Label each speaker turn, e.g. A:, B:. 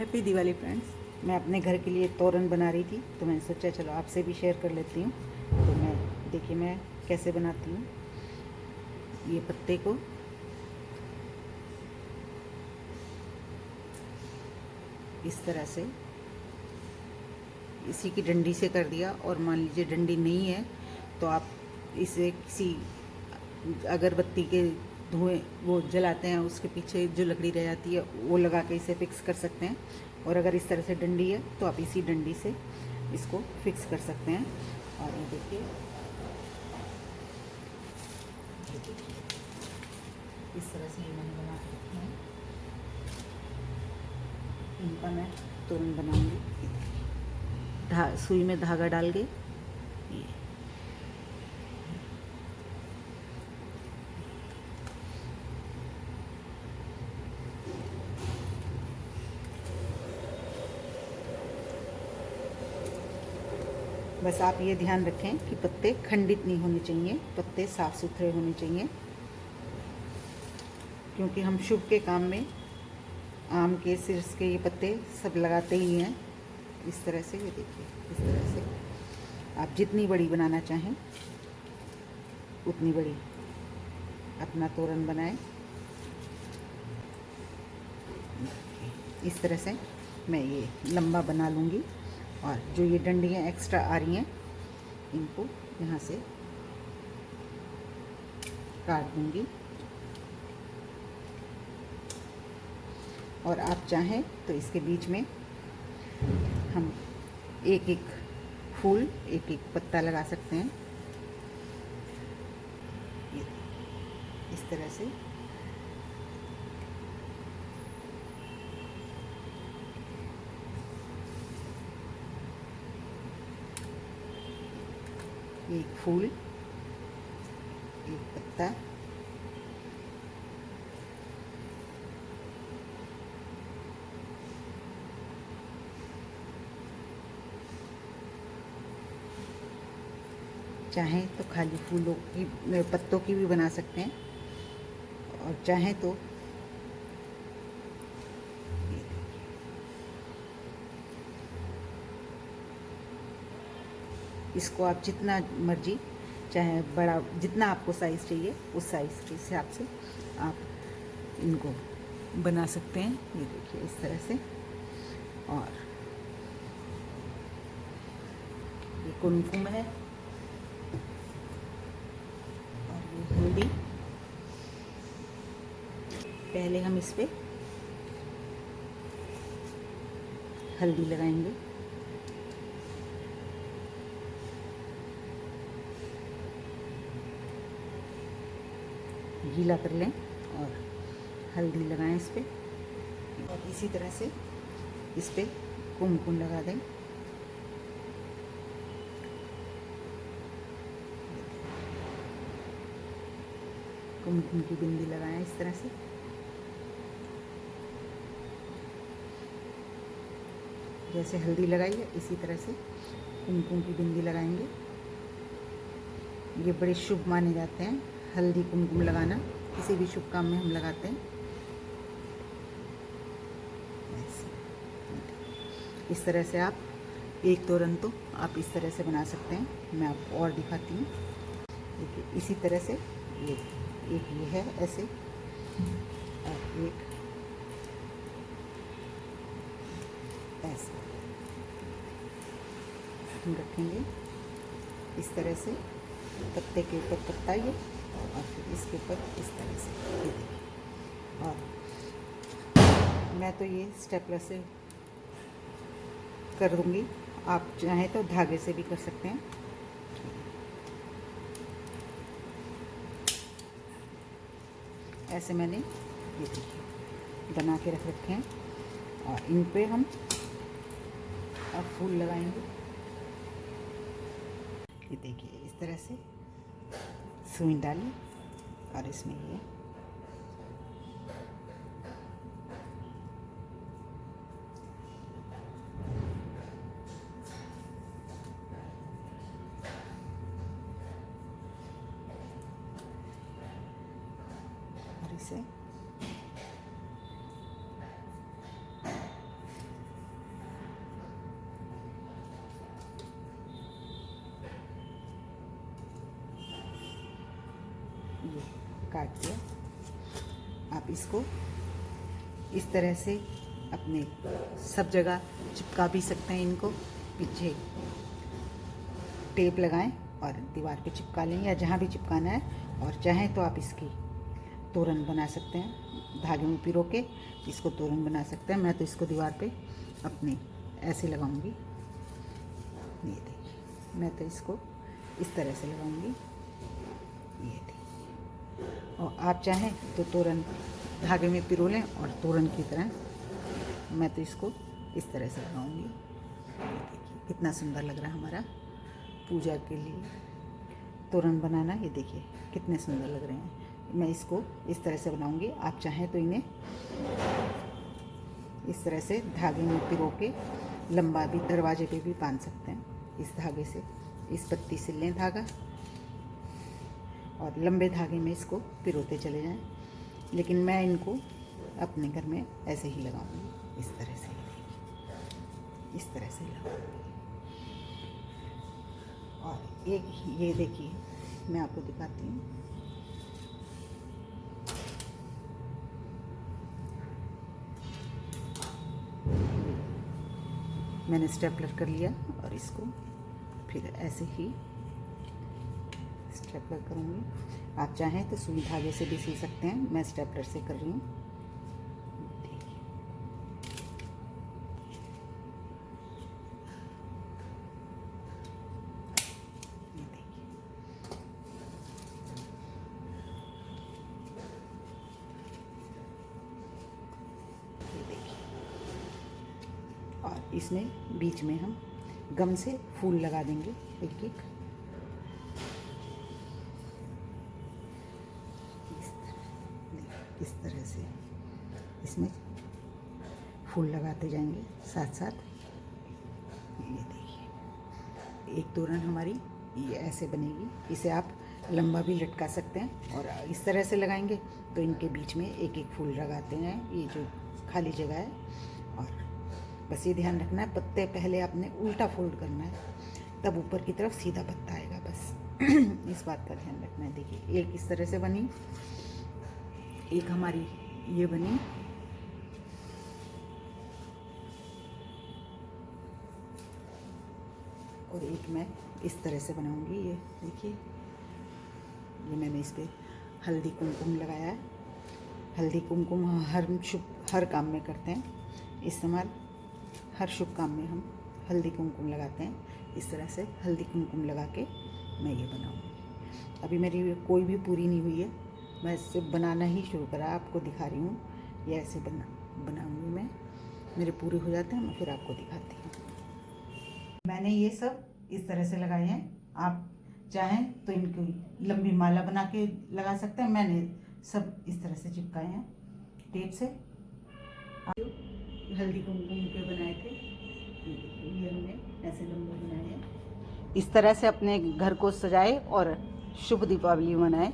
A: Happy Diwali friends. मैं अपने घर के लिए तोरण बना रही थी तो मैंने सोचा चलो आपसे भी शेयर कर लेती हूँ। तो देखिए मैं कैसे बनाती हूँ। ये पत्ते को इस तरह से इसी की डंडी से कर दिया, और मान लीजिए डंडी नहीं है तो आप इसे किसी अगरबत्ती के धुएं वो जलाते हैं उसके पीछे जो लकड़ी रह जाती है वो लगा के इसे फिक्स कर सकते हैं। और अगर इस तरह से डंडी है तो आप इसी डंडी से इसको फिक्स कर सकते हैं। और ये देखिए इस तरह से ये मैंने बना के रखे हैं। इनका मैं तोरण बनाऊंगी। सुई में धागा डाल के ये बस आप ये ध्यान रखें कि पत्ते खंडित नहीं होने चाहिए, पत्ते साफ सुथरे होने चाहिए, क्योंकि हम शुभ के काम में आम के सिरस के ये पत्ते सब लगाते ही हैं। इस तरह से ये देखिए, इस तरह से आप जितनी बड़ी बनाना चाहें उतनी बड़ी अपना तोरण बनाएं। इस तरह से मैं ये लंबा बना लूँगी, और जो ये डंडियाँ एक्स्ट्रा आ रही हैं इनको यहाँ से काट दूँगी। और आप चाहें तो इसके बीच में हम एक एक फूल, एक एक पत्ता लगा सकते हैं। ये इस तरह से एक फूल, एक पत्ता, चाहें तो खाली फूलों की पत्तों की भी बना सकते हैं, और चाहें तो इसको आप जितना मर्जी, चाहे बड़ा जितना आपको साइज़ चाहिए उस साइज़ के हिसाब से आप इनको बना सकते हैं। ये देखिए इस तरह से। और ये कुमकुम है, और ये हल्दी। पहले हम इस पे हल्दी लगाएंगे। गीला कर लें और हल्दी लगाएं इस पे, और इसी तरह से इस पे कुमकुम लगा दें। कुमकुम की बिंदी लगाएं इस तरह से। जैसे हल्दी लगाई है इसी तरह से कुमकुम की बिंदी लगाएंगे। ये बड़े शुभ माने जाते हैं, हल्दी कुमकुम लगाना किसी भी शुभ काम में हम लगाते हैं। इस तरह से आप एक तोरण तो आप इस तरह से बना सकते हैं। मैं आपको और दिखाती हूँ। देखिए इसी तरह से ये एक ये है ऐसे, और एक ऐसे हम रखेंगे। इस तरह से पत्ते के ऊपर पत्ता ये, और फिर इसके ऊपर इस तरह से ये देखिए। और मैं तो ये स्टेपलर से कर दूँगी, आप चाहें तो धागे से भी कर सकते हैं। ऐसे मैंने ये देखिए बना के रख रखे हैं, और इन पे हम अब फूल लगाएंगे। ये देखिए इस तरह से सुई डाली, और इसमें ये और इसे काट दिया। आप इसको इस तरह से अपने सब जगह चिपका भी सकते हैं। इनको पीछे टेप लगाएं और दीवार पे चिपका लें या जहाँ भी चिपकाना है। और चाहें तो आप इसकी तोरण बना सकते हैं, धागे में पिरो के इसको तोरण बना सकते हैं। मैं तो इसको दीवार पे अपने ऐसे लगाऊंगी। ये देखिए, मैं तो इसको इस तरह से लगाऊंगी। ये देखिए, और आप चाहें तो तोरण धागे में पिरो लें और तोरण की तरह। मैं तो इसको इस तरह से लगाऊंगी। ये देखिए कितना सुंदर लग रहा है हमारा पूजा के लिए तोरण बनाना। ये देखिए कितने सुंदर लग रहे हैं। मैं इसको इस तरह से बनाऊंगी। आप चाहें तो इन्हें इस तरह से धागे में पिरो के लंबा भी दरवाजे पे भी बांध सकते हैं। इस धागे से, इस पत्ती से लें धागा और लंबे धागे में इसको पिरोते चले जाएं। लेकिन मैं इनको अपने घर में ऐसे ही लगाऊंगी, इस तरह से, इस तरह से लगाऊंगी। और एक ये देखिए, मैं आपको दिखाती हूँ। मैंने स्टेपलर कर लिया और इसको फिर ऐसे ही स्टेपलर करूँगी। आप चाहें तो सुई धागे से भी सी सकते हैं, मैं स्टेपलर से कर रही हूँ। और इसमें बीच में हम गम से फूल लगा देंगे एक एक। इस तरह से इसमें फूल लगाते जाएंगे साथ साथ। ये देखिए एक तोरण हमारी ये ऐसे बनेगी। इसे आप लंबा भी लटका सकते हैं और इस तरह से लगाएंगे तो इनके बीच में एक एक फूल लगाते हैं, ये जो खाली जगह है। और बस ये ध्यान रखना है, पत्ते पहले आपने उल्टा फोल्ड करना है, तब ऊपर की तरफ सीधा पत्ता आएगा। बस इस बात का ध्यान रखना है। देखिए एक इस तरह से बनी, एक हमारी ये बनी, और एक मैं इस तरह से बनाऊंगी। ये देखिए, ये मैंने इस पे हल्दी कुमकुम लगाया है। हल्दी कुमकुम हर काम में करते हैं इस्तेमाल। हर शुभ काम में हम हल्दी कुमकुम लगाते हैं। इस तरह से हल्दी कुमकुम लगा के मैं ये बनाऊंगी। अभी मेरी कोई भी पूरी नहीं हुई है, मैं इससे बनाना ही शुरू करा, आपको दिखा रही हूँ। ये ऐसे बनाऊंगी मैं, मेरे पूरे हो जाते हैं मैं फिर आपको दिखाती हूँ। मैंने ये सब इस तरह से लगाए हैं। आप चाहें तो इनकी लंबी माला बना के लगा सकते हैं। मैंने सब इस तरह से चिपकाए हैं टेप से। हल्दी कुमकुम के बनाए थे, ये हमने ऐसे लंबे बनाए हैं। इस तरह से अपने घर को सजाए और शुभ दीपावली मनाएं।